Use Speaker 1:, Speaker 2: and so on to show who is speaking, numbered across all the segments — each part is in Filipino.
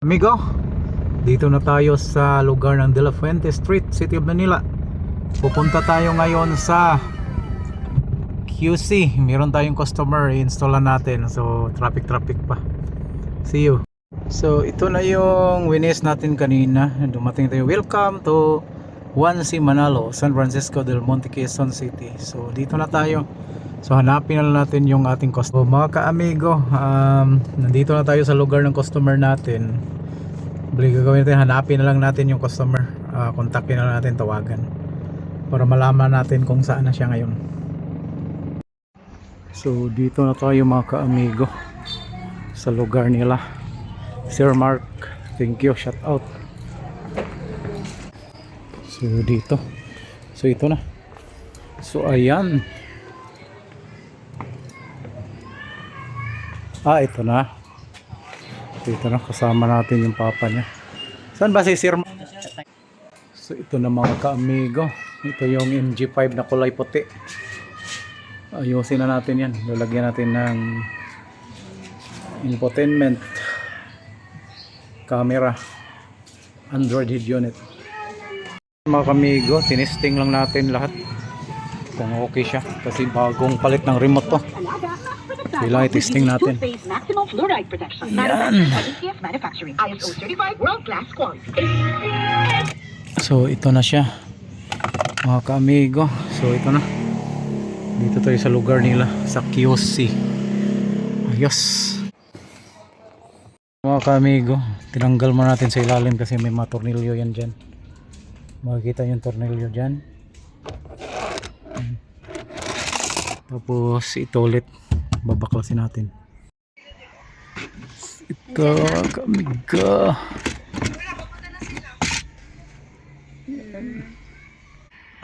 Speaker 1: Amigo, dito na tayo sa lugar ng De La Fuente Street, City of Manila. Pupunta tayo ngayon sa QC. Meron tayong customer, i-installan natin. So traffic pa. See you. So ito na yung witness natin kanina. Dumating tayo. Welcome to 1C Manalo, San Francisco del Monte, Quezon City. So dito na tayo. So hanapin na natin yung ating customer. So, mga ka-amigo, nandito na tayo sa lugar ng customer natin. Gagawin natin, hanapin na lang natin yung customer. Kontakin na lang natin, tawagan para malaman natin kung saan na siya ngayon. So dito na tayo mga ka-amigo sa lugar nila. Sir Mark, thank you, shout out. So dito, so ito na. So ayan. Ito na. So ito na, kasama natin yung papa niya. Saan ba si Sir? So ito na mga ka-amigo. Ito yung MG5 na kulay puti. Ayusin na natin yan. Lalagyan natin ng infotainment, camera, Android head unit. Mga ka-amigo, tinesting lang natin lahat kung okay siya. Kasi bagong palit ng remote to. Kailangan i-testing natin. Yan. So ito na siya mga ka-amigo. So ito na. Dito tayo sa lugar nila, sa QC. Ayos. Mga ka-amigo, tinanggal mo natin sa ilalim kasi may mga tornilyo yan dyan. Makikita yung tornilyo dyan. Tapos ito ulit babaklasin natin. Ito ka-amigo.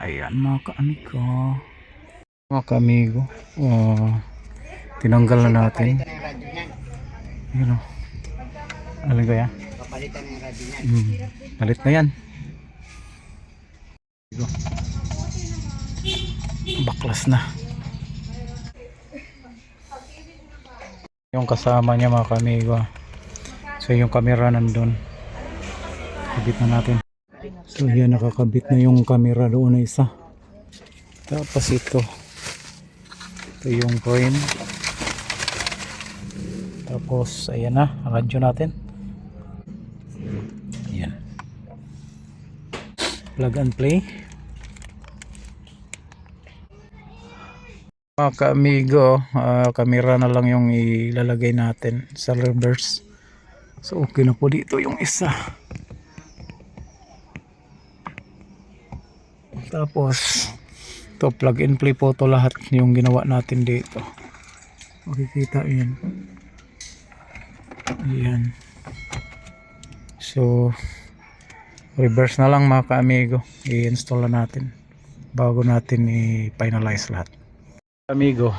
Speaker 1: Ayan mga ka-amigo. Mga ka-amigo, tinanggal na natin. Ayan o. Alam ko yan? Papalitan ng radyo niya. Palit na yan. Baklas na. Yung kasama niya mga ka-amigo. So yung camera nandun. Kabit na natin. So yan, nakakabit na yung camera doon na isa. Tapos ito yung frame. Tapos ayan na, radyo natin. Ayan. Plug and play. Mga ka-amigo, camera na lang yung ilalagay natin sa reverse. So okay na po dito yung isa. Tapos ito, plug and play po to lahat yung ginawa natin dito. Makikita yan. Ayan. So reverse na lang mga ka-amigo, i-install na natin bago natin i-finalize lahat. Amigo,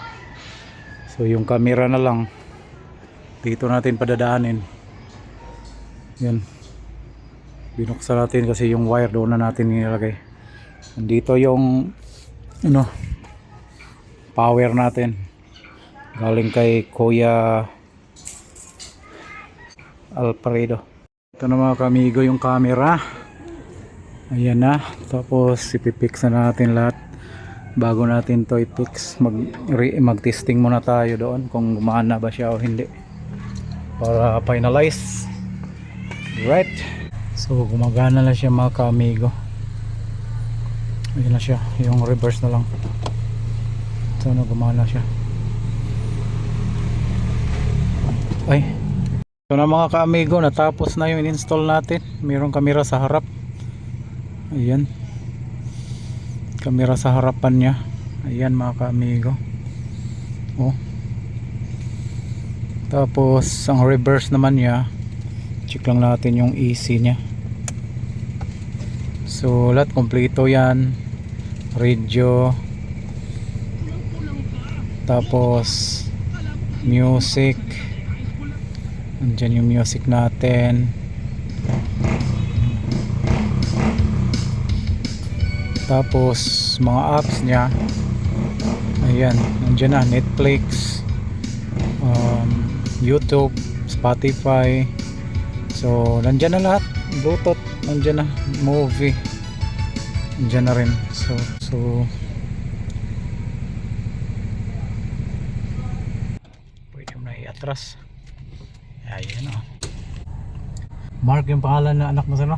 Speaker 1: so yung camera na lang dito natin padadaanin. Yan, binuksan natin kasi yung wire doon na natin nilagay. Dito yung power natin galing kay Kuya Alfredo. Ito na mga ka-amigo yung camera. Ayan na. Tapos ipipix na natin lahat bago natin to i-fix. Mag-testing muna tayo doon kung gumana ba siya o hindi para finalize. Right, so gumagana na siya mga ka-amigo. Ayan na siya, yung reverse na lang. So gumana siya. Ay, so na mga ka-amigo, natapos na yung in-install natin. Mayroong camera sa harap. Ayan, camera sa harapan niya. Ayan mga ka-amigo. Tapos ang reverse naman niya, check lang natin yung AC niya. So lahat kompleto yan. Radio, tapos music, andyan yung music natin. Tapos mga apps nya, ayan, andyan na, Netflix, YouTube, Spotify. So nandyan na lahat, Bluetooth nandyan na, movie nandyan na rin. So pwede mo na i-atras. Ayan o. Mark yung pangalan na anak mo sa no?